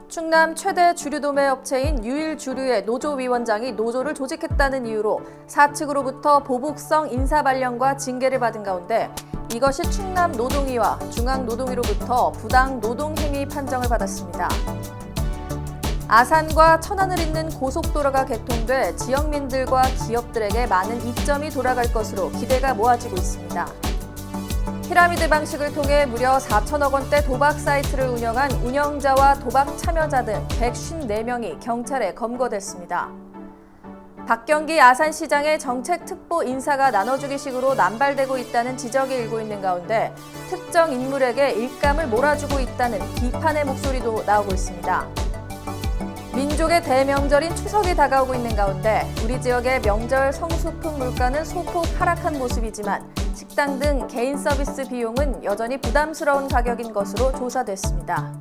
충남 최대 주류도매 업체인 유일주류의 노조위원장이 노조를 조직했다는 이유로 사측으로부터 보복성 인사발령과 징계를 받은 가운데 이것이 충남노동위와 중앙노동위로부터 부당 노동행위 판정을 받았습니다. 아산과 천안을 잇는 고속도로가 개통돼 지역민들과 기업들에게 많은 이점이 돌아갈 것으로 기대가 모아지고 있습니다. 피라미드 방식을 통해 무려 4천억 원대 도박 사이트를 운영한 운영자와 도박 참여자 등 154명이 경찰에 검거됐습니다. 박경기 아산시장의 정책 특보 인사가 나눠주기식으로 남발되고 있다는 지적이 일고 있는 가운데 특정 인물에게 일감을 몰아주고 있다는 비판의 목소리도 나오고 있습니다. 민족의 대명절인 추석이 다가오고 있는 가운데 우리 지역의 명절 성수품 물가는 소폭 하락한 모습이지만 식당 등 개인 서비스 비용은 여전히 부담스러운 가격인 것으로 조사됐습니다.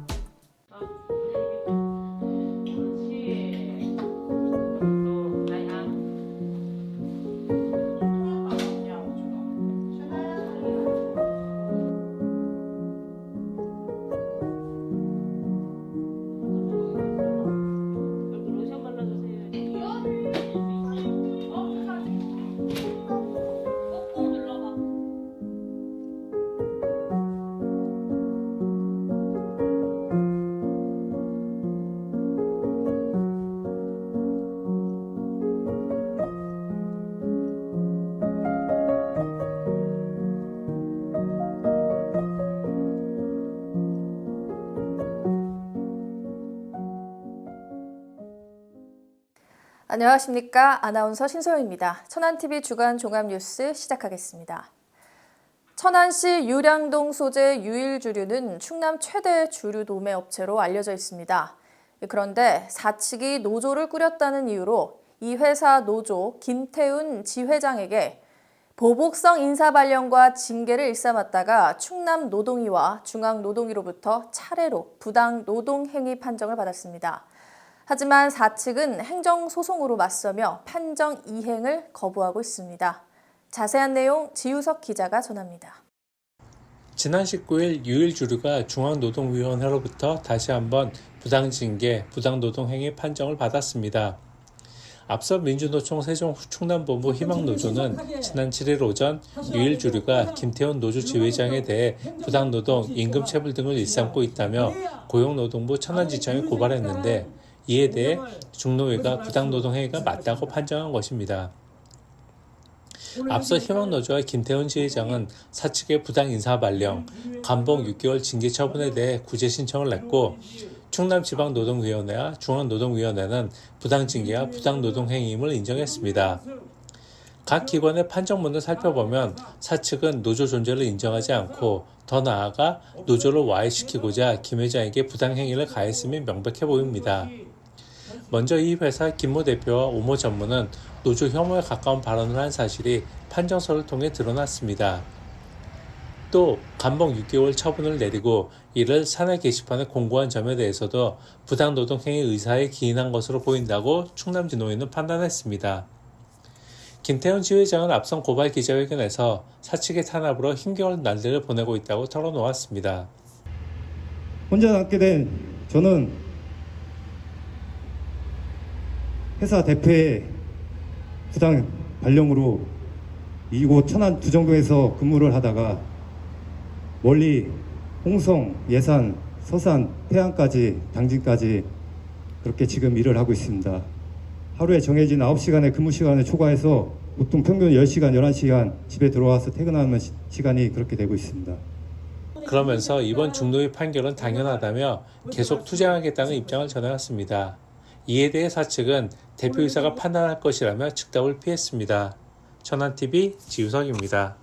안녕하십니까. 아나운서 신소영입니다. 천안TV 주간 종합뉴스 시작하겠습니다. 천안시 유량동 소재 유일주류는 충남 최대 주류 도매 업체로 알려져 있습니다. 그런데 사측이 노조를 꾸렸다는 이유로 이 회사 노조 김태훈 지회장에게 보복성 인사발령과 징계를 일삼았다가 충남노동위와 중앙노동위로부터 차례로 부당 노동행위 판정을 받았습니다. 하지만 사측은 행정소송으로 맞서며 판정 이행을 거부하고 있습니다. 자세한 내용 지우석 기자가 전합니다. 지난 19일 유일주류가 중앙노동위원회로부터 다시 한번 부당징계, 부당노동행위 판정을 받았습니다. 앞서 민주노총 세종 충남본부 희망노조는 지난 7일 오전 유일주류가 김태훈 노조지회장에 대해 부당노동, 임금체불 등을 일삼고 있다며 고용노동부 천안지청에 고발했는데 이에 대해 중노위가 부당노동행위가 맞다고 판정한 것입니다. 앞서 희망노조와 김태훈 지회장은 사측의 부당인사발령, 감봉 6개월 징계 처분에 대해 구제 신청을 냈고 충남지방노동위원회와 중앙노동위원회는 부당징계와 부당노동행위임을 인정했습니다. 각 기관의 판정문을 살펴보면 사측은 노조 존재를 인정하지 않고 더 나아가 노조를 와해시키고자 김 회장에게 부당행위를 가했음이 명백해 보입니다. 먼저 이 회사 김모 대표와 오모 전무는 노조 혐오에 가까운 발언을 한 사실이 판정서를 통해 드러났습니다. 또 감봉 6개월 처분을 내리고 이를 사내 게시판에 공고한 점에 대해서도 부당노동행위 의사에 기인한 것으로 보인다고 충남진노위는 판단했습니다. 김태훈 지회장은 앞선 고발 기자회견에서 사측의 탄압으로 힘겨운 날들을 보내고 있다고 털어놓았습니다. 혼자 남게 된 저는 회사 대표의 부당 발령으로 이곳 천안 두정동에서 근무를 하다가 멀리 홍성, 예산, 서산, 태안까지, 당진까지 그렇게 지금 일을 하고 있습니다. 하루에 정해진 9시간의 근무 시간을 초과해서 보통 평균 10시간, 11시간 집에 들어와서 퇴근하는 시간이 그렇게 되고 있습니다. 그러면서 이번 중노위 판결은 당연하다며 계속 투쟁하겠다는 입장을 전해왔습니다. 이에 대해 사측은 대표이사가 판단할 것이라며 즉답을 피했습니다. 천안TV 지우석입니다.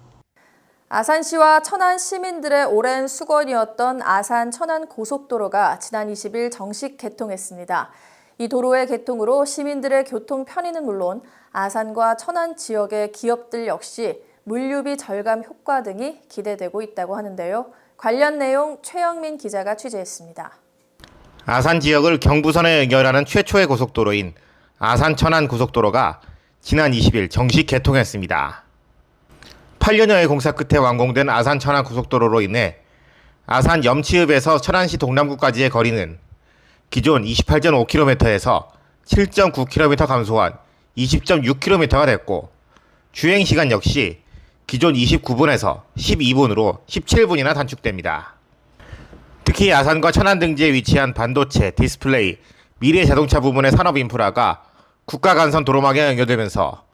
아산시와 천안 시민들의 오랜 수건이었던 아산 천안 고속도로가 지난 20일 정식 개통했습니다. 이 도로의 개통으로 시민들의 교통 편의는 물론 아산과 천안 지역의 기업들 역시 물류비 절감 효과 등이 기대되고 있다고 하는데요. 관련 내용 최영민 기자가 취재했습니다. 아산 지역을 경부선에 연결하는 최초의 고속도로인 아산 천안 고속도로가 지난 20일 정식 개통했습니다. 8년여의 공사 끝에 완공된 아산 천안 고속도로로 인해 아산 염치읍에서 천안시 동남구까지의 거리는 기존 28.5km에서 7.9km 감소한 20.6km가 됐고 주행시간 역시 기존 29분에서 12분으로 17분이나 단축됩니다. 특히 아산과 천안 등지에 위치한 반도체, 디스플레이, 미래 자동차 부문의 산업 인프라가 국가 간선 도로망에 연결되면서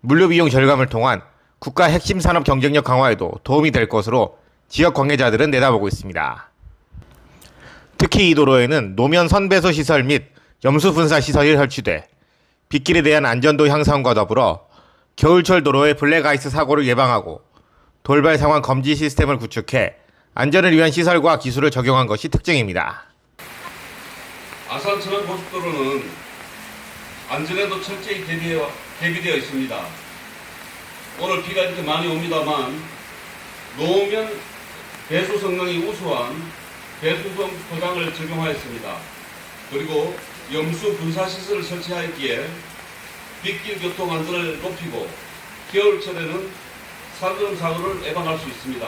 물류 비용 절감을 통한 국가 핵심 산업 경쟁력 강화에도 도움이 될 것으로 지역 관계자들은 내다보고 있습니다. 특히 이 도로에는 노면 선배소 시설 및 염수 분사 시설이 설치돼 빗길에 대한 안전도 향상과 더불어 겨울철 도로의 블랙아이스 사고를 예방하고 돌발 상황 검지 시스템을 구축해 안전을 위한 시설과 기술을 적용한 것이 특징입니다. 아산 천안 고속도로는 안전에도 철저히 대비되어 있습니다. 오늘 비가 이렇게 많이 옵니다만 노면 배수 성능이 우수한 배수성 포장을 적용하였습니다. 그리고 염수 분사 시설을 설치하였기에 빗길 교통 안전을 높이고 겨울철에는 산전 사고를 예방할 수 있습니다.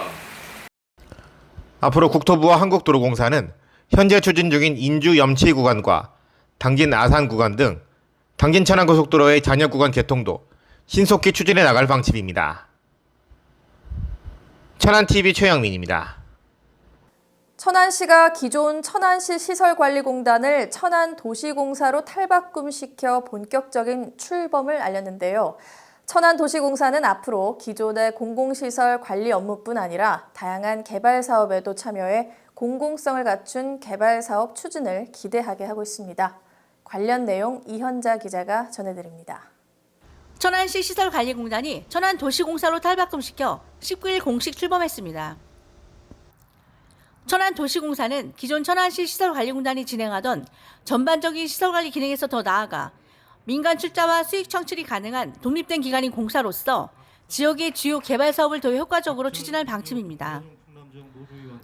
앞으로 국토부와 한국도로공사는 현재 추진 중인 인주 염치 구간과 당진 아산 구간 등 당진 천안 고속도로의 잔여 구간 개통도 신속히 추진해 나갈 방침입니다. 천안TV 최영민입니다. 천안시가 기존 천안시 시설관리공단을 천안도시공사로 탈바꿈시켜 본격적인 출범을 알렸는데요. 천안도시공사는 앞으로 기존의 공공시설 관리 업무뿐 아니라 다양한 개발 사업에도 참여해 공공성을 갖춘 개발 사업 추진을 기대하게 하고 있습니다. 관련 내용 이현자 기자가 전해드립니다. 천안시 시설관리공단이 천안도시공사로 탈바꿈시켜 19일 공식 출범했습니다. 천안도시공사는 기존 천안시 시설관리공단이 진행하던 전반적인 시설관리 기능에서 더 나아가 민간 출자와 수익 창출이 가능한 독립된 기관인 공사로서 지역의 주요 개발 사업을 더 효과적으로 추진할 방침입니다.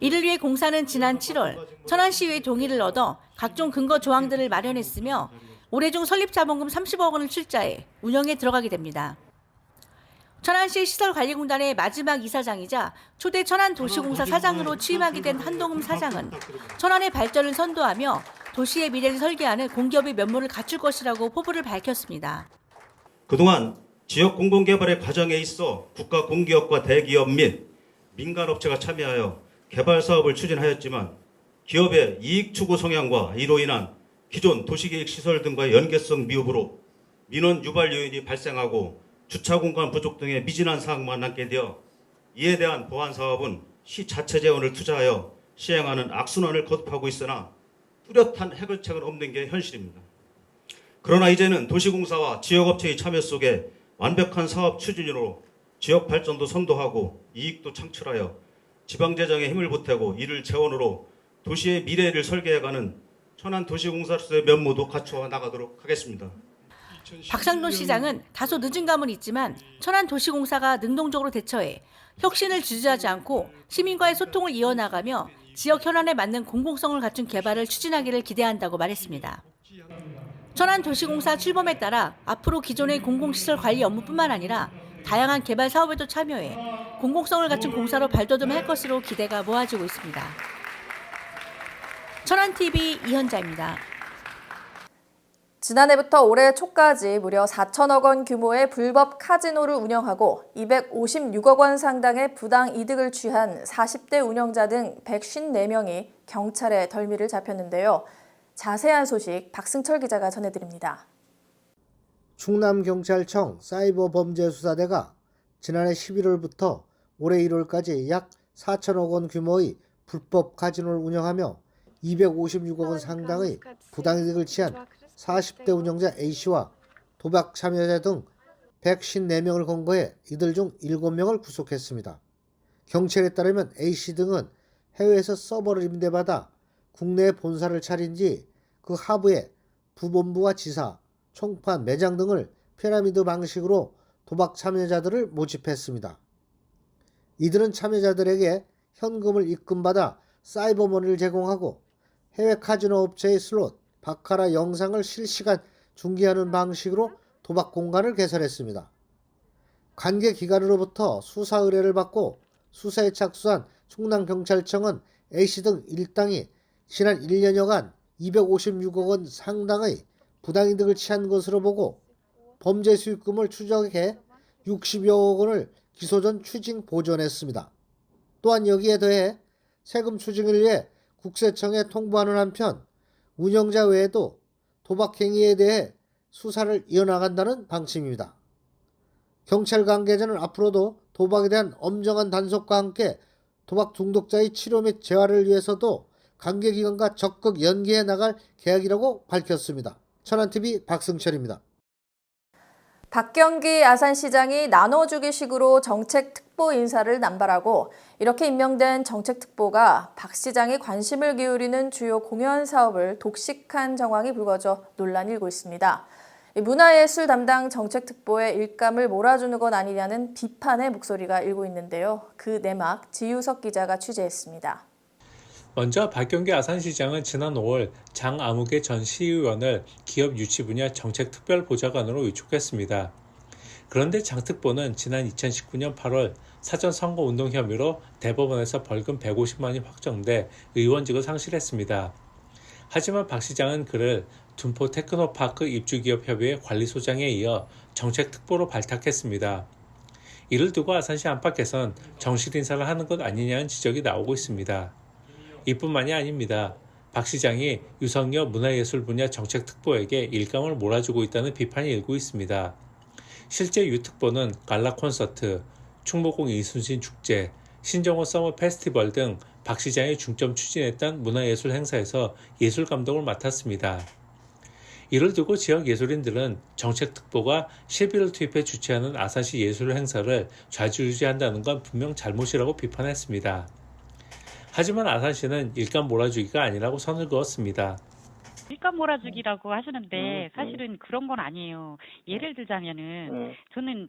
이를 위해 공사는 지난 7월 천안시의회 동의를 얻어 각종 근거 조항들을 마련했으며 올해 중 설립 자본금 30억 원을 출자해 운영에 들어가게 됩니다. 천안시 시설관리공단의 마지막 이사장이자 초대 천안도시공사 사장으로 취임하게 된 한동흠 사장은 천안의 발전을 선도하며 도시의 미래를 설계하는 공기업의 면모를 갖출 것이라고 포부를 밝혔습니다. 그동안 지역 공공개발의 과정에 있어 국가 공기업과 대기업 및 민간업체가 참여하여 개발 사업을 추진하였지만 기업의 이익 추구 성향과 이로 인한 기존 도시계획 시설 등과의 연계성 미흡으로 민원 유발 요인이 발생하고 주차 공간 부족 등의 미진한 사항만 남게 되어 이에 대한 보완 사업은 시 자체 재원을 투자하여 시행하는 악순환을 거듭하고 있으나 뚜렷한 해결책은 없는 게 현실입니다. 그러나 이제는 도시공사와 지역업체의 참여 속에 완벽한 사업 추진으로 지역 발전도 선도하고 이익도 창출하여 지방재정에 힘을 보태고 이를 재원으로 도시의 미래를 설계해가는 천안도시공사로서의 면모도 갖추어 나가도록 하겠습니다. 박상돈 시장은 다소 늦은 감은 있지만 천안도시공사가 능동적으로 대처해 혁신을 주저하지 않고 시민과의 소통을 이어나가며 지역 현안에 맞는 공공성을 갖춘 개발을 추진하기를 기대한다고 말했습니다. 천안도시공사 출범에 따라 앞으로 기존의 공공시설 관리 업무뿐만 아니라 다양한 개발 사업에도 참여해 공공성을 갖춘 공사로 발돋움할 것으로 기대가 모아지고 있습니다. 천안TV 이현자입니다. 지난해부터 올해 초까지 무려 4천억 원 규모의 불법 카지노를 운영하고 256억 원 상당의 부당 이득을 취한 40대 운영자 등 154명이 경찰의 덜미를 잡혔는데요. 자세한 소식 박승철 기자가 전해드립니다. 충남경찰청 사이버범죄수사대가 지난해 11월부터 올해 1월까지 약 4천억 원 규모의 불법 카지노를 운영하며 256억 원 상당의 부당이득을 취한 40대 운영자 A씨와 도박 참여자 등 154명을 검거해 이들 중 7명을 구속했습니다. 경찰에 따르면 A씨 등은 해외에서 서버를 임대받아 국내에 본사를 차린 뒤 그 하부에 부본부와 지사, 총판, 매장 등을 피라미드 방식으로 도박 참여자들을 모집했습니다. 이들은 참여자들에게 현금을 입금받아 사이버머니를 제공하고 해외 카지노 업체의 슬롯, 바카라 영상을 실시간 중계하는 방식으로 도박 공간을 개설했습니다. 관계 기관으로부터 수사 의뢰를 받고 수사에 착수한 충남경찰청은 A씨 등 일당이 지난 1년여간 256억 원 상당의 부당이득을 취한 것으로 보고 범죄 수익금을 추적해 60여억 원을 기소 전 추징 보존했습니다. 또한 여기에 더해 세금 추징을 위해 국세청에 통보하는 한편 운영자 외에도 도박 행위에 대해 수사를 이어나간다는 방침입니다. 경찰 관계자는 앞으로도 도박에 대한 엄정한 단속과 함께 도박 중독자의 치료 및 재활을 위해서도 관계기관과 적극 연계해 나갈 계획이라고 밝혔습니다. 천안TV 박승철입니다. 박경기 아산시장이 나눠주기식으로 정책특보 인사를 남발하고 이렇게 임명된 정책특보가 박 시장이 관심을 기울이는 주요 공연 사업을 독식한 정황이 불거져 논란이 일고 있습니다. 문화예술 담당 정책특보의 일감을 몰아주는 것 아니냐는 비판의 목소리가 일고 있는데요. 그 내막 지유석 기자가 취재했습니다. 먼저 박경기 아산시장은 지난 5월 장아무개 전 시의원을 기업 유치 분야 정책특별보좌관으로 위촉했습니다. 그런데 장 특보는 지난 2019년 8월 사전 선거운동 혐의로 대법원에서 벌금 150만 원이 확정돼 의원직을 상실했습니다. 하지만 박 시장은 그를 둔포 테크노파크 입주기업협의회 관리소장에 이어 정책특보로 발탁했습니다. 이를 두고 아산시 안팎에선 정실 인사를 하는 것 아니냐는 지적이 나오고 있습니다. 이뿐만이 아닙니다. 박 시장이 유성여 문화예술 분야 정책특보에게 일감을 몰아주고 있다는 비판이 일고 있습니다. 실제 유 특보는 갈라 콘서트, 충무공 이순신 축제, 신정호 서머 페스티벌 등 박 시장이 중점 추진했던 문화예술 행사에서 예술 감독을 맡았습니다. 이를 두고 지역 예술인들은 정책특보가 시비를 투입해 주최하는 아산시 예술 행사를 좌지우지한다는 건 분명 잘못이라고 비판했습니다. 하지만 아산시는 일감 몰아주기가 아니라고 선을 그었습니다. 일감 몰아주기라고 하시는데 사실은 그런 건 아니에요. 예를 들자면은 저는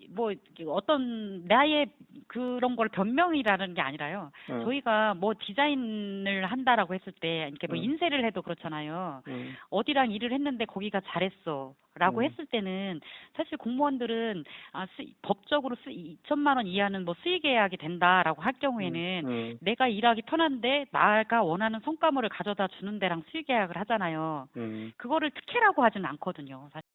뭐 어떤 나의 그런 걸 변명이라는 게 아니라요. 저희가 뭐 디자인을 한다라고 했을 때 이렇게 뭐 인쇄를 해도 그렇잖아요. 어디랑 일을 했는데 거기가 잘했어라고 했을 때는 사실 공무원들은 법적으로 2천만 원 이하는 뭐 수의계약이 된다라고 할 경우에는 내가 일하기 편한데 나가 원하는 성과물을 가져다 주는 데랑 수의계약을 하잖아요. 그거를 특혜라고 하지는 않거든요. 사실.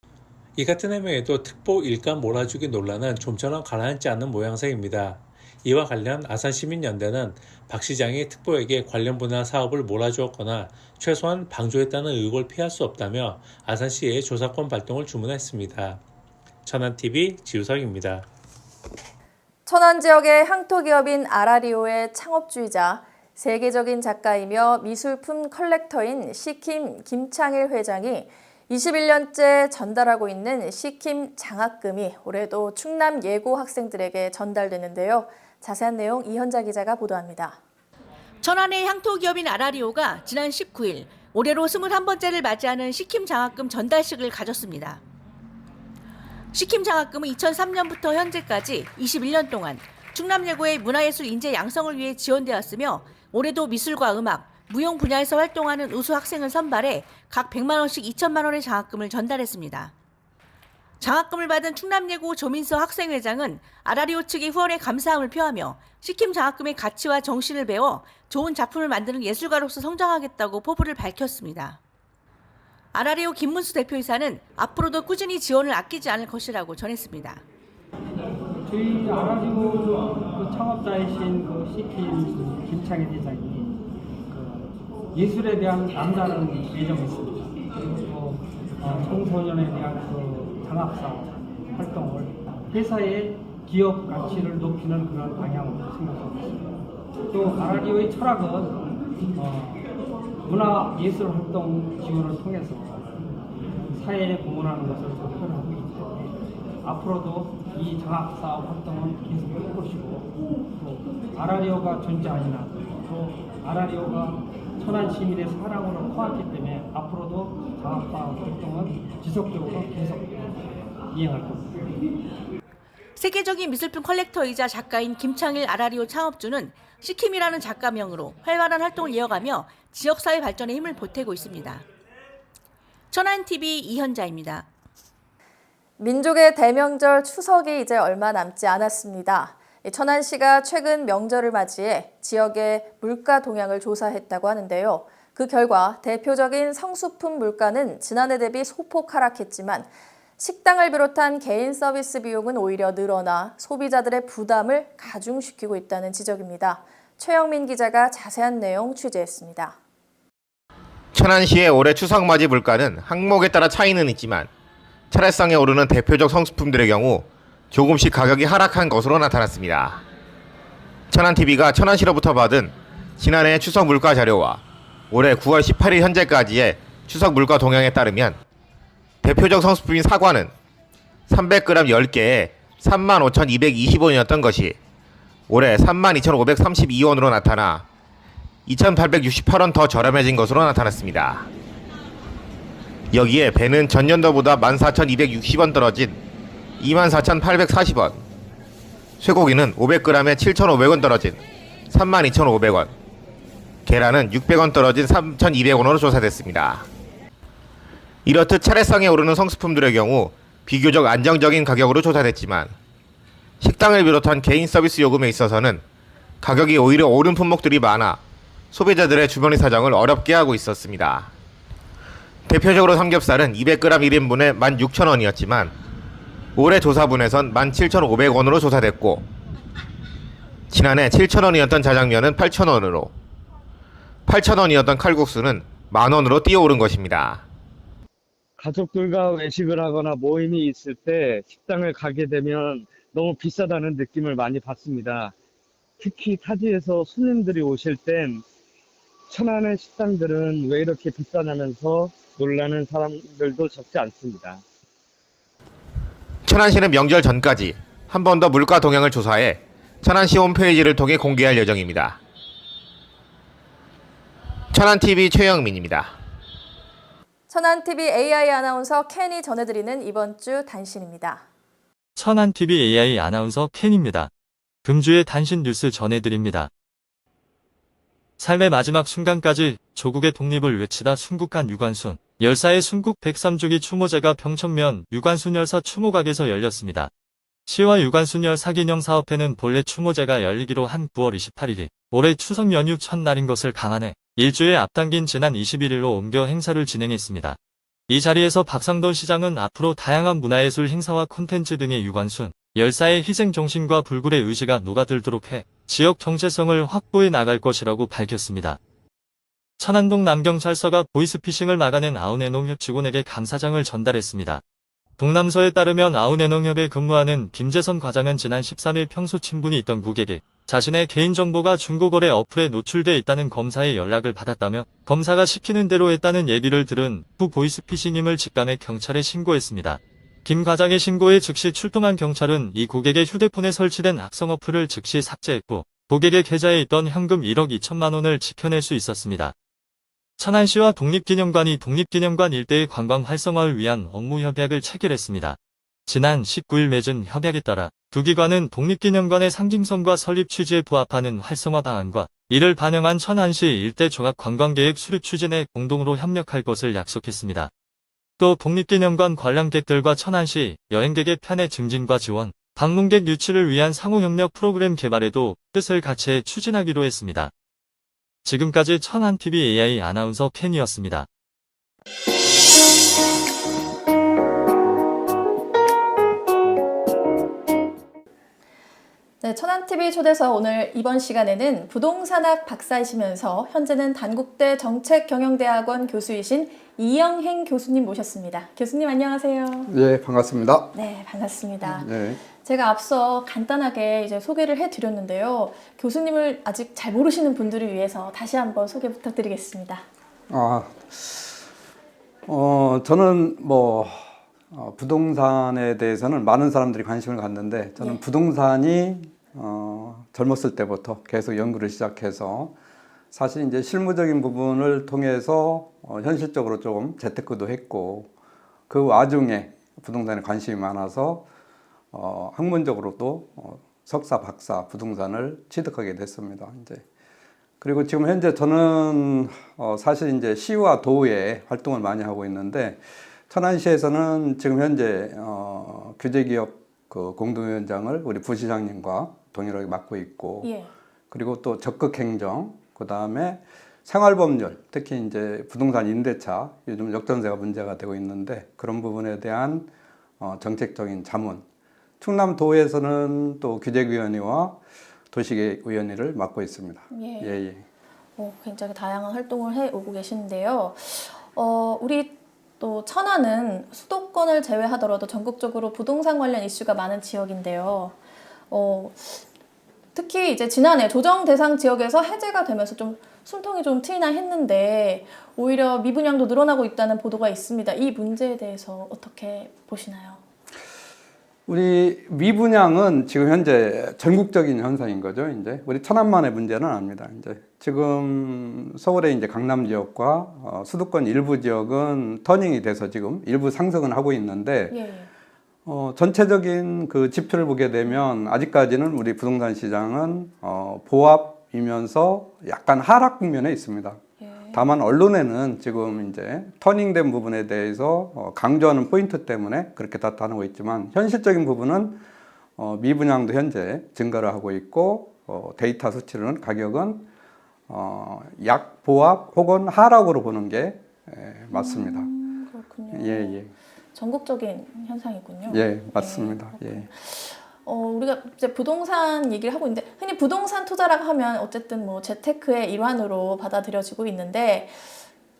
이 같은 해명에도 특보 일감 몰아주기 논란은 좀처럼 가라앉지 않는 모양새입니다. 이와 관련 아산시민연대는 박 시장이 특보에게 관련 분야 사업을 몰아주었거나 최소한 방조했다는 의혹을 피할 수 없다며 아산시에 조사권 발동을 주문했습니다. 천안TV 지우석입니다. 천안 지역의 향토기업인 아라리오의 창업주이자 세계적인 작가이며 미술품 컬렉터인 시킴 김창일 회장이 21년째 전달하고 있는 시킴 장학금이 올해도 충남 예고 학생들에게 전달되는데요. 자세한 내용 이현자 기자가 보도합니다. 천안의 향토기업인 아라리오가 지난 19일 올해로 21번째를 맞이하는 시킴 장학금 전달식을 가졌습니다. 시킴 장학금은 2003년부터 현재까지 21년 동안 충남 예고의 문화예술 인재 양성을 위해 지원되었으며 올해도 미술과 음악, 무용 분야에서 활동하는 우수 학생을 선발해 각 100만 원씩 2천만 원의 장학금을 전달했습니다. 장학금을 받은 충남예고 조민서 학생회장은 아라리오 측의 후원에 감사함을 표하며 시킴 장학금의 가치와 정신을 배워 좋은 작품을 만드는 예술가로서 성장하겠다고 포부를 밝혔습니다. 아라리오 김문수 대표이사는 앞으로도 꾸준히 지원을 아끼지 않을 것이라고 전했습니다. 저희 아라리오 창업자이신 시킴 김창일 회장이 예술에 대한 남다른 애정이 있습니다. 그리고 청소년에 대한 장학사 활동을 회사의 기업 가치를 높이는 그런 방향으로 생각하고 있습니다. 또 아라리오의 철학은 문화예술 활동 지원을 통해서 사회에 공헌하는 것을 목표로 하고 있기 때문에 앞으로도 이 장학사업 활동은 계속 할 것이고 또 아라리오가 존재하니나 또 아라리오가 천안 시민의 사랑으로 커왔기 때문에 앞으로도 장학사업 활동은 지속적으로 계속 이행할 겁니다. 세계적인 미술품 컬렉터이자 작가인 김창일 아라리오 창업주는 시킴이라는 작가명으로 활발한 활동을 이어가며 지역사회 발전에 힘을 보태고 있습니다. 천안TV 이현자입니다. 민족의 대명절 추석이 이제 얼마 남지 않았습니다. 천안시가 최근 명절을 맞이해 지역의 물가 동향을 조사했다고 하는데요. 그 결과 대표적인 성수품 물가는 지난해 대비 소폭 하락했지만 식당을 비롯한 개인 서비스 비용은 오히려 늘어나 소비자들의 부담을 가중시키고 있다는 지적입니다. 최영민 기자가 자세한 내용 취재했습니다. 천안시의 올해 추석 맞이 물가는 항목에 따라 차이는 있지만 차례상에 오르는 대표적 성수품들의 경우 조금씩 가격이 하락한 것으로 나타났습니다. 천안TV가 천안시로부터 받은 지난해 추석 물가 자료와 올해 9월 18일 현재까지의 추석 물가 동향에 따르면 대표적 성수품인 사과는 300g 10개에 35,220원이었던 것이 올해 32,532원으로 나타나 2,868원 더 저렴해진 것으로 나타났습니다. 여기에 배는 전년도보다 14,260원 떨어진 24,840원, 쇠고기는 500g에 7,500원 떨어진 32,500원, 계란은 600원 떨어진 3,200원으로 조사됐습니다. 이렇듯 차례상에 오르는 성수품들의 경우 비교적 안정적인 가격으로 조사됐지만 식당을 비롯한 개인 서비스 요금에 있어서는 가격이 오히려 오른 품목들이 많아 소비자들의 주머니 사정을 어렵게 하고 있었습니다. 대표적으로 삼겹살은 200g 1인분에 16,000원이었지만 올해 조사분에선 17,500원으로 조사됐고 지난해 7,000원이었던 자장면은 8,000원으로 8,000원이었던 칼국수는 만원으로 뛰어오른 것입니다. 가족들과 외식을 하거나 모임이 있을 때 식당을 가게 되면 너무 비싸다는 느낌을 많이 받습니다. 특히 타지에서 손님들이 오실 땐 천안의 식당들은 왜 이렇게 비싸냐면서 놀라는 사람들도 적지 않습니다. 천안시는 명절 전까지 한 번 더 물가 동향을 조사해 천안시 홈페이지를 통해 공개할 예정입니다. 천안TV 최영민입니다. 천안TV AI 아나운서 켄이 전해드리는 이번 주 단신입니다. 천안TV AI 아나운서 켄입니다. 금주의 단신 뉴스 전해드립니다. 삶의 마지막 순간까지 조국의 독립을 외치다 순국한 유관순 열사의 순국 103주기 추모제가 평촌면 유관순 열사 추모각에서 열렸습니다. 시와 유관순 열사 기념 사업회는 본래 추모제가 열리기로 한 9월 28일이 올해 추석 연휴 첫날인 것을 감안해 일주일 앞당긴 지난 21일로 옮겨 행사를 진행했습니다. 이 자리에서 박상돈 시장은 앞으로 다양한 문화예술 행사와 콘텐츠 등의 유관순 열사의 희생 정신과 불굴의 의지가 녹아들도록 해 지역 정체성을 확보해 나갈 것이라고 밝혔습니다. 천안동 남경찰서가 보이스피싱을 막아낸 아웃앤농협 직원에게 감사장을 전달했습니다. 동남서에 따르면 아웃앤농협에 근무하는 김재선 과장은 지난 13일 평소 친분이 있던 고객에 자신의 개인정보가 중고거래 어플에 노출돼 있다는 검사의 연락을 받았다며 검사가 시키는 대로 했다는 얘기를 들은 후 보이스피싱임을 직감해 경찰에 신고했습니다. 김 과장의 신고에 즉시 출동한 경찰은 이 고객의 휴대폰에 설치된 악성 어플을 즉시 삭제했고 고객의 계좌에 있던 현금 1억 2천만 원을 지켜낼 수 있었습니다. 천안시와 독립기념관이 독립기념관 일대의 관광 활성화를 위한 업무 협약을 체결했습니다. 지난 19일 맺은 협약에 따라 두 기관은 독립기념관의 상징성과 설립 취지에 부합하는 활성화 방안과 이를 반영한 천안시 일대 종합 관광계획 수립 추진에 공동으로 협력할 것을 약속했습니다. 또 독립기념관 관람객들과 천안시 여행객의 편의 증진과 지원, 방문객 유치를 위한 상호협력 프로그램 개발에도 뜻을 같이 추진하기로 했습니다. 지금까지 천안TV AI 아나운서 켄이었습니다. 네, 천안TV 초대서 오늘 이번 시간에는 부동산학 박사이시면서 현재는 단국대 정책경영대학원 교수이신 이영행 교수님 모셨습니다. 교수님 안녕하세요. 네, 반갑습니다. 네, 반갑습니다. 네. 제가 앞서 간단하게 이제 소개를 해드렸는데요. 교수님을 아직 잘 모르시는 분들을 위해서 다시 한번 소개 부탁드리겠습니다. 저는 부동산에 대해서는 많은 사람들이 관심을 갖는데 저는 부동산이 젊었을 때부터 계속 연구를 시작해서 사실 이제 실무적인 부분을 통해서 현실적으로 좀 재테크도 했고 그 와중에 부동산에 관심이 많아서 학문적으로도 석사, 박사 부동산을 취득하게 됐습니다. 이제 그리고 지금 현재 저는 사실 이제 시와 도에 활동을 많이 하고 있는데 천안시에서는 지금 현재 규제기업 그 공동위원장을 우리 부시장님과 동일하게 맡고 있고, 예. 그리고 또 적극행정, 그 다음에 생활법률, 특히 이제 부동산 임대차, 요즘 역전세가 문제가 되고 있는데 그런 부분에 대한 정책적인 자문, 충남도에서는 또 규제위원회와 도시계획위원회를 맡고 있습니다. 예. 예, 예. 굉장히 다양한 활동을 해오고 계신데요. 우리 또 천안은 수도권을 제외하더라도 전국적으로 부동산 관련 이슈가 많은 지역인데요. 특히 이제 지난해 조정 대상 지역에서 해제가 되면서 좀 숨통이 좀 트이나 했는데 오히려 미분양도 늘어나고 있다는 보도가 있습니다. 이 문제에 대해서 어떻게 보시나요? 우리 미분양은 지금 현재 전국적인 현상인 거죠. 이제 우리 천안만의 문제는 아닙니다. 이제 지금 서울의 이제 강남 지역과 수도권 일부 지역은 터닝이 돼서 지금 일부 상승은 하고 있는데 예. 전체적인 그 지표를 보게 되면 아직까지는 우리 부동산 시장은 보합이면서 약간 하락 국면에 있습니다. 다만 언론에는 지금 이제 터닝된 부분에 대해서 강조하는 포인트 때문에 그렇게 나타나고 있지만 현실적인 부분은 미분양도 현재 증가를 하고 있고 데이터 수치로는 가격은 약 보합 혹은 하락으로 보는 게 맞습니다. 그렇군요. 예, 예. 전국적인 현상이군요. 예, 맞습니다. 예. 우리가 이제 부동산 얘기를 하고 있는데 흔히 부동산 투자라고 하면 어쨌든 뭐 재테크의 일환으로 받아들여지고 있는데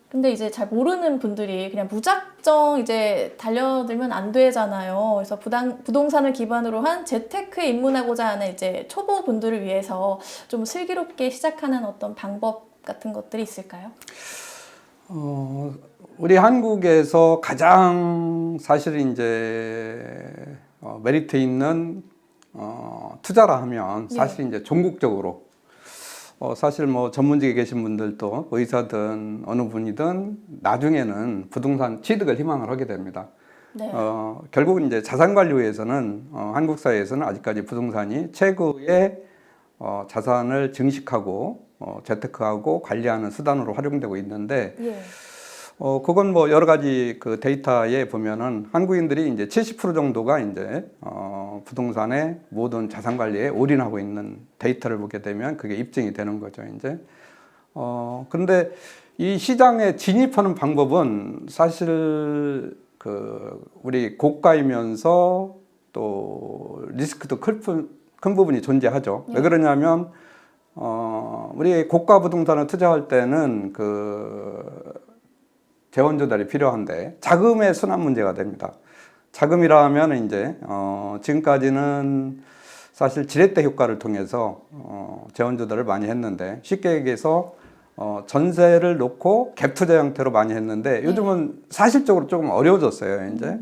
근데 이제 잘 모르는 분들이 그냥 무작정 이제 달려들면 안 되잖아요. 그래서 부동산을 기반으로 한 재테크에 입문하고자 하는 이제 초보 분들을 위해서 좀 슬기롭게 시작하는 어떤 방법 같은 것들이 있을까요? 우리 한국에서 가장 사실 이제 메리트 있는 투자라 하면 사실 이제 전국적으로 사실 뭐 전문직에 계신 분들도 의사든 어느 분이든 나중에는 부동산 취득을 희망을 하게 됩니다. 네. 결국 이제 자산관리회에서는 한국 사회에서는 아직까지 부동산이 최고의 자산을 증식하고 재테크하고 관리하는 수단으로 활용되고 있는데 예. 그건 뭐 여러 가지 그 데이터에 보면은 한국인들이 이제 70% 정도가 이제 부동산의 모든 자산 관리에 올인하고 있는 데이터를 보게 되면 그게 입증이 되는 거죠, 이제. 그런데 이 시장에 진입하는 방법은 사실 그 우리 고가이면서 또 리스크도 큰 부분이 존재하죠. 왜 그러냐면 우리 고가 부동산을 투자할 때는 그 재원 조달이 필요한데 자금의 순환 문제가 됩니다. 자금이라 하면 이제 지금까지는 사실 지렛대 효과를 통해서 재원 조달을 많이 했는데 쉽게 얘기해서 전세를 놓고 갭 투자 형태로 많이 했는데 요즘은 사실적으로 조금 어려워졌어요. 이제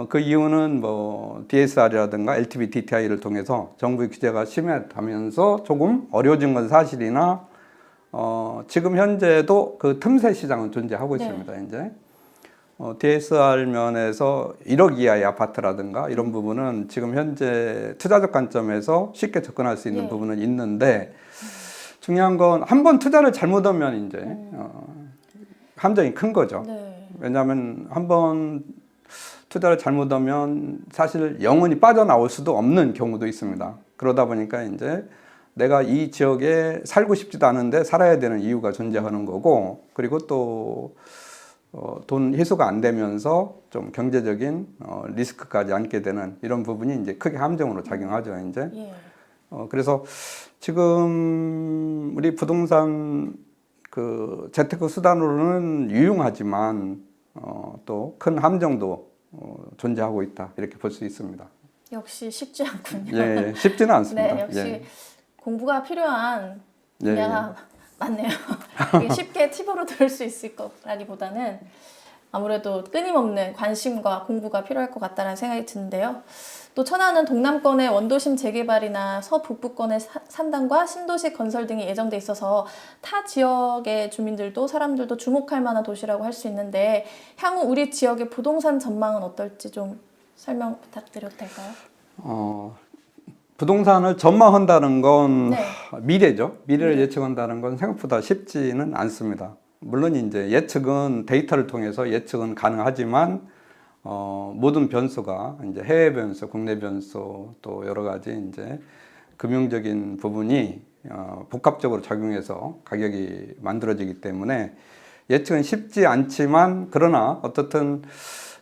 그 이유는 뭐 DSR이라든가 LTV DTI를 통해서 정부의 규제가 심해가면서 조금 어려워진 건 사실이나 지금 현재도 그 틈새 시장은 존재하고 있습니다. 이제 DSR 면에서 1억 이하의 아파트라든가 이런 부분은 지금 현재 투자적 관점에서 쉽게 접근할 수 있는 부분은 있는데 중요한 건 한 번 투자를 잘못하면 이제 함정이 큰 거죠. 왜냐하면 한 번 투자를 잘못하면 사실 영원히 빠져나올 수도 없는 경우도 있습니다. 그러다 보니까 이제 내가 이 지역에 살고 싶지도 않은데 살아야 되는 이유가 존재하는 거고 그리고 또 돈 회수가 안 되면서 좀 경제적인 리스크까지 안게 되는 이런 부분이 이제 크게 함정으로 작용하죠, 이제. 그래서 지금 우리 부동산 그 재테크 수단으로는 유용하지만 또 큰 함정도 존재하고 있다 이렇게 볼 수 있습니다. 역시 쉽지 않군요. 예, 쉽지는 않습니다. 네, 역시 공부가 필요한 예, 분야가 많네요. 이게 쉽게 팁으로 들을 수 있을 거라기보다는 아무래도 끊임없는 관심과 공부가 필요할 것 같다는 생각이 드는데요. 또 천안은 동남권의 원도심 재개발이나 서북부권의 산단과 신도시 건설 등이 예정돼 있어서 타 지역의 주민들도 사람들도 주목할 만한 도시라고 할 수 있는데 향후 우리 지역의 부동산 전망은 어떨지 좀 설명 부탁드려도 될까요? 부동산을 전망한다는 건 네. 미래죠. 미래를 예측한다는 건 생각보다 쉽지는 않습니다. 물론 이제 예측은 데이터를 통해서 예측은 가능하지만 모든 변수가 이제 해외 변수, 국내 변수 또 여러 가지 이제 금융적인 부분이 복합적으로 작용해서 가격이 만들어지기 때문에 예측은 쉽지 않지만, 그러나 어떻든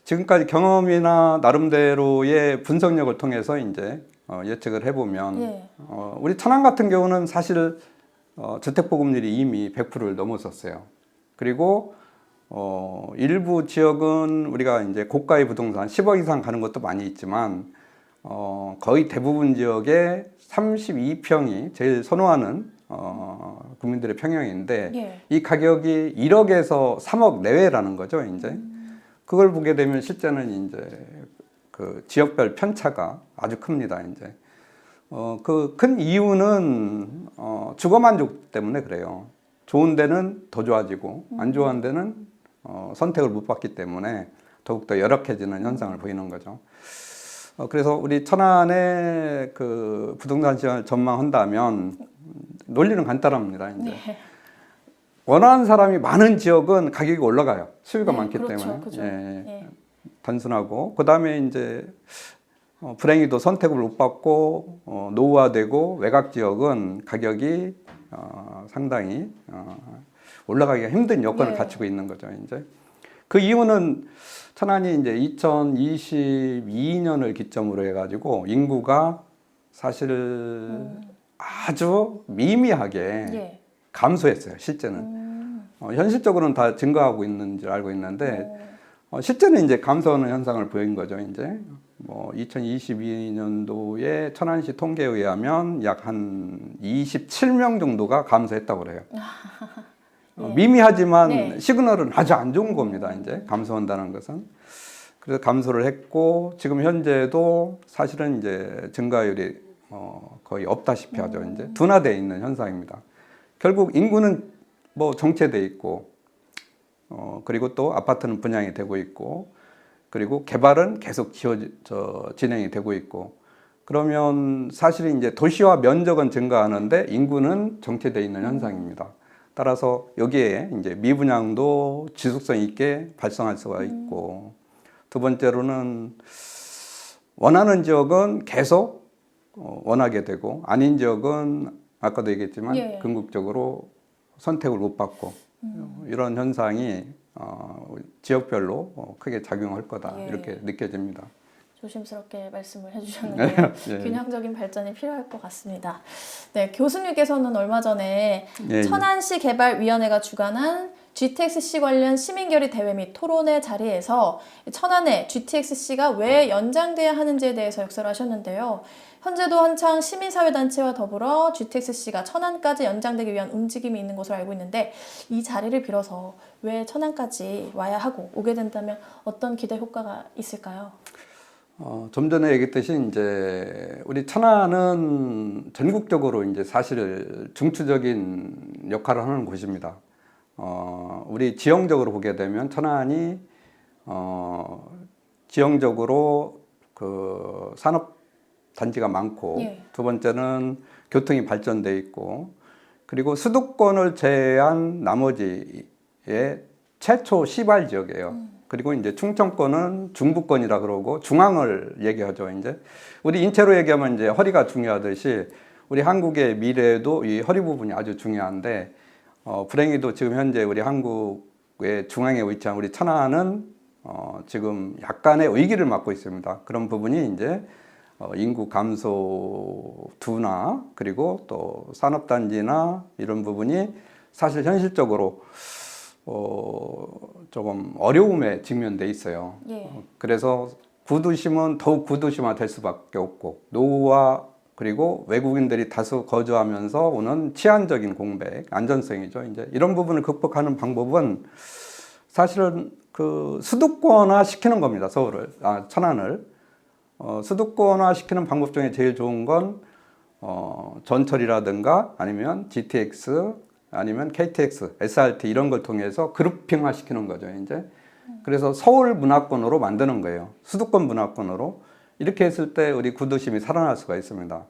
지금까지 경험이나 나름대로의 분석력을 통해서 이제 예측을 해보면 우리 천안 같은 경우는 사실 주택보급률이 이미 100%를 넘어섰어요. 그리고 일부 지역은 우리가 이제 고가의 부동산 10억 이상 가는 것도 많이 있지만 거의 대부분 지역에 32평이 제일 선호하는 국민들의 평형인데 이 가격이 1억에서 3억 내외라는 거죠. 이제 그걸 보게 되면 실제는 이제 그 지역별 편차가 아주 큽니다. 이제 그 큰 이유는 주거 만족 때문에 그래요. 좋은 데는 더 좋아지고 안 좋은 데는 선택을 못 받기 때문에 더욱더 열악해지는 현상을 보이는 거죠. 그래서 우리 천안의 그 부동산 시장을 전망한다면 논리는 간단합니다. 이제 원하는 사람이 많은 지역은 가격이 올라가요. 수요가 많기 때문에. 그렇죠. 단순하고, 그 다음에 이제 불행히도 선택을 못 받고 노후화되고 외곽 지역은 가격이 상당히 올라가기가 힘든 여건을 갖추고 있는 거죠. 이제 그 이유는 천안이 이제 2022년을 기점으로 해가지고 인구가 사실 아주 미미하게 감소했어요. 실제는 현실적으로는 다 증가하고 있는 줄 알고 있는데 실제는 이제 감소하는 현상을 보인 거죠. 이제 뭐 2022년도에 천안시 통계에 의하면 약 한 27명 정도가 감소했다고 그래요. 미미하지만 시그널은 아주 안 좋은 겁니다. 이제 감소한다는 것은. 그래서 감소를 했고 지금 현재도 사실은 이제 증가율이 거의 없다시피 하죠. 이제 둔화되어 있는 현상입니다. 결국 인구는 뭐 정체돼 있고 그리고 또 아파트는 분양이 되고 있고 그리고 개발은 계속 진행이 되고 있고, 그러면 사실 이제 도시화 면적은 증가하는데 인구는 정체되어 있는 현상입니다. 따라서 여기에 이제 미분양도 지속성 있게 발생할 수가 있고, 두 번째로는 원하는 지역은 계속 원하게 되고 아닌 지역은 아까도 얘기했지만 궁극적으로 선택을 못 받고 이런 현상이 지역별로 크게 작용할 거다 이렇게 느껴집니다. 조심스럽게 말씀을 해주셨는데요. 균형적인 발전이 필요할 것 같습니다. 네, 교수님께서는 얼마 전에 천안시 개발위원회가 주관한 GTX-C 관련 시민결의 대회 및 토론회 자리에서 천안에 GTX-C가 왜 연장돼야 하는지에 대해서 역설을 하셨는데요. 현재도 한창 시민사회단체와 더불어 GTX-C가 천안까지 연장되기 위한 움직임이 있는 것으로 알고 있는데 이 자리를 빌어서 왜 천안까지 와야 하고 오게 된다면 어떤 기대 효과가 있을까요? 좀 전에 얘기했듯이 이제 우리 천안은 전국적으로 이제 사실 중추적인 역할을 하는 곳입니다. 우리 지형적으로 보게 되면 천안이 지형적으로 그 산업 단지가 많고 두 번째는 교통이 발전돼 있고 그리고 수도권을 제외한 나머지의 최초 시발 지역이에요. 그리고 이제 충청권은 중부권이라 그러고 중앙을 얘기하죠. 이제 우리 인체로 얘기하면 이제 허리가 중요하듯이 우리 한국의 미래에도 이 허리 부분이 아주 중요한데 불행히도 지금 현재 우리 한국의 중앙에 위치한 우리 천안은 지금 약간의 위기를 맞고 있습니다. 그런 부분이 이제 인구 감소 둔화 그리고 또 산업단지나 이런 부분이 사실 현실적으로 조금 어려움에 직면돼 있어요. 그래서 구도심은 더욱 구도심화 될 수밖에 없고 노후와 그리고 외국인들이 다수 거주하면서 오는 치안적인 공백, 안전성이죠. 이제 이런 부분을 극복하는 방법은 사실은 그 수도권화 시키는 겁니다. 천안을 수도권화 시키는 방법 중에 제일 좋은 건 전철이라든가 아니면 GTX 아니면 KTX, SRT 이런 걸 통해서 그룹핑화 시키는 거죠. 이제 그래서 서울 문화권으로 만드는 거예요. 수도권 문화권으로. 이렇게 했을 때 우리 구도심이 살아날 수가 있습니다.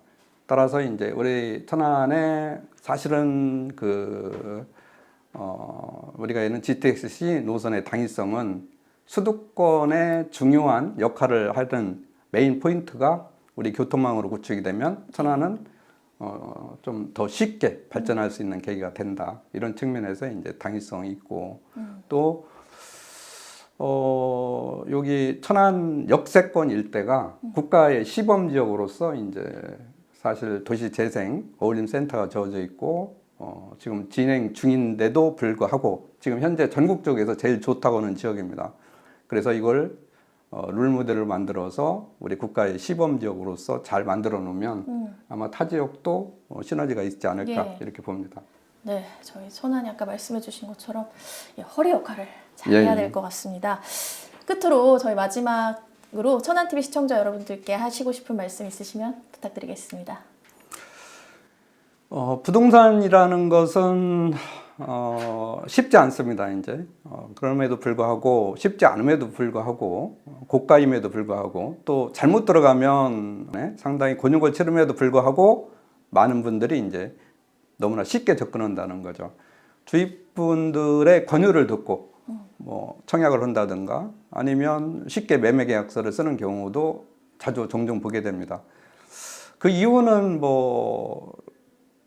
따라서 이제 우리 천안에 사실은 우리가 있는 GTX-C 노선의 당위성은 수도권의 중요한 역할을 하던 메인 포인트가 우리 교통망으로 구축이 되면 천안은 좀 더 쉽게 발전할 수 있는 계기가 된다. 이런 측면에서 이제 당위성이 있고 또 여기 천안 역세권 일대가 국가의 시범 지역으로서 이제 사실 도시 재생 어울림 센터가 지어져 있고 지금 진행 중인데도 불구하고 지금 현재 전국적에서 제일 좋다고 하는 지역입니다. 그래서 이걸 룰모델을 만들어서 우리 국가의 시범 지역으로서 잘 만들어 놓으면 아마 타 지역도 시너지가 있지 않을까 이렇게 봅니다. 네, 저희 천안이 아까 말씀해 주신 것처럼 허리 역할을 잘 해야 될 것 같습니다. 끝으로 저희 마지막으로 천안TV 시청자 여러분들께 하시고 싶은 말씀 있으시면 부탁드리겠습니다. 부동산이라는 것은 쉽지 않습니다. 이제 그럼에도 불구하고 쉽지 않음에도 불구하고 고가임에도 불구하고 또 잘못 들어가면 상당히 곤욕을 치름에도 불구하고 많은 분들이 이제 너무나 쉽게 접근한다는 거죠. 주위 분들의 권유를 듣고 뭐 청약을 한다든가 아니면 쉽게 매매 계약서를 쓰는 경우도 종종 보게 됩니다. 그 이유는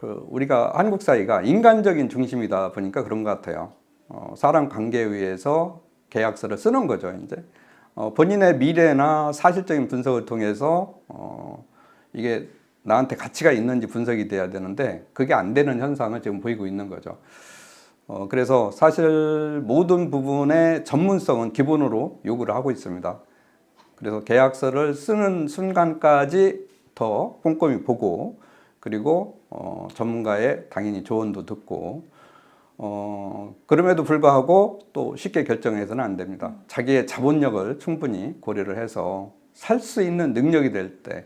우리가 한국 사회가 인간적인 중심이다 보니까 그런 것 같아요. 사람 관계에 의해서 계약서를 쓰는 거죠. 이제 본인의 미래나 사실적인 분석을 통해서 이게 나한테 가치가 있는지 분석이 돼야 되는데 그게 안 되는 현상을 지금 보이고 있는 거죠. 그래서 사실 모든 부분의 전문성은 기본으로 요구를 하고 있습니다. 그래서 계약서를 쓰는 순간까지 더 꼼꼼히 보고 그리고 전문가의 당연히 조언도 듣고 그럼에도 불구하고 또 쉽게 결정해서는 안 됩니다. 자기의 자본력을 충분히 고려를 해서 살 수 있는 능력이 될 때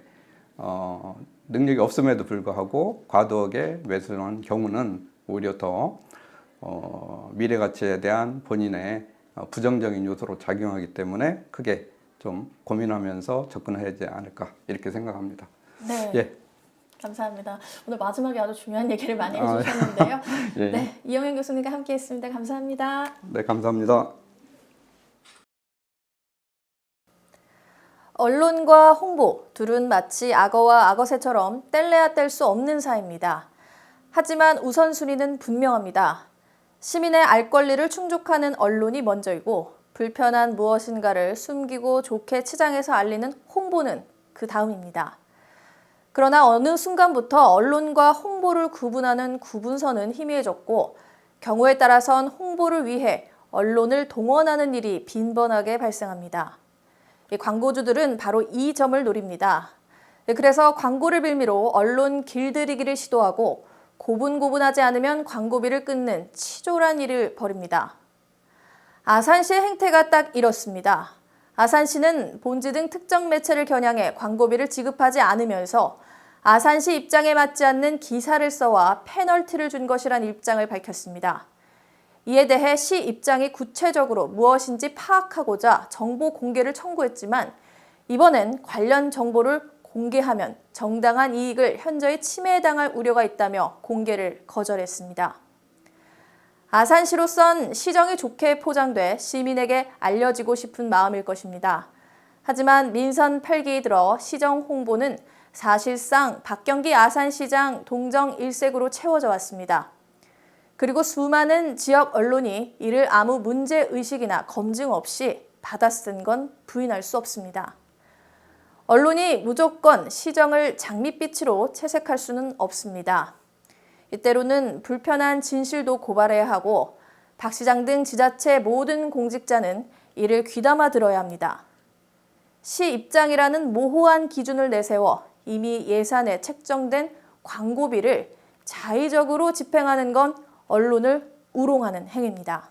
능력이 없음에도 불구하고 과도하게 매수하는 경우는 오히려 더 미래 가치에 대한 본인의 부정적인 요소로 작용하기 때문에 크게 좀 고민하면서 접근하지 않을까 이렇게 생각합니다. 네. 예. 감사합니다. 오늘 마지막에 아주 중요한 얘기를 많이 해주셨는데요. 예. 네, 이영현 교수님과 함께했습니다. 감사합니다. 네, 감사합니다. 언론과 홍보 둘은 마치 악어와 악어새처럼 뗄래야 뗄 수 없는 사이입니다. 하지만 우선순위는 분명합니다. 시민의 알 권리를 충족하는 언론이 먼저이고 불편한 무엇인가를 숨기고 좋게 치장해서 알리는 홍보는 그 다음입니다. 그러나 어느 순간부터 언론과 홍보를 구분하는 구분선은 희미해졌고 경우에 따라선 홍보를 위해 언론을 동원하는 일이 빈번하게 발생합니다. 광고주들은 바로 이 점을 노립니다. 그래서 광고를 빌미로 언론 길들이기를 시도하고 고분고분하지 않으면 광고비를 끊는 치졸한 일을 벌입니다. 아산시의 행태가 딱 이렇습니다. 아산시는 본지 등 특정 매체를 겨냥해 광고비를 지급하지 않으면서 아산시 입장에 맞지 않는 기사를 써와 페널티를 준 것이란 입장을 밝혔습니다. 이에 대해 시 입장이 구체적으로 무엇인지 파악하고자 정보 공개를 청구했지만 이번엔 관련 정보를 공개하면 정당한 이익을 현저히 침해당할 우려가 있다며 공개를 거절했습니다. 아산시로선 시정이 좋게 포장돼 시민에게 알려지고 싶은 마음일 것입니다. 하지만 민선 8기에 들어 시정 홍보는 사실상 박경기 아산시장 동정 일색으로 채워져 왔습니다. 그리고 수많은 지역 언론이 이를 아무 문제의식이나 검증 없이 받아쓴 건 부인할 수 없습니다. 언론이 무조건 시정을 장밋빛으로 채색할 수는 없습니다. 때로는 불편한 진실도 고발해야 하고 박 시장 등 지자체 모든 공직자는 이를 귀담아 들어야 합니다. 시 입장이라는 모호한 기준을 내세워 이미 예산에 책정된 광고비를 자의적으로 집행하는 건 언론을 우롱하는 행위입니다.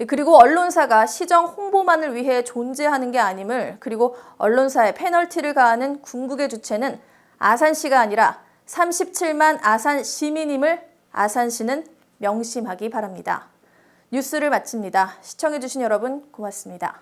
그리고 언론사가 시정 홍보만을 위해 존재하는 게 아님을 그리고 언론사에 페널티를 가하는 궁극의 주체는 아산시가 아니라 37만 아산 시민임을 아산시는 명심하기 바랍니다. 뉴스를 마칩니다. 시청해주신 여러분 고맙습니다.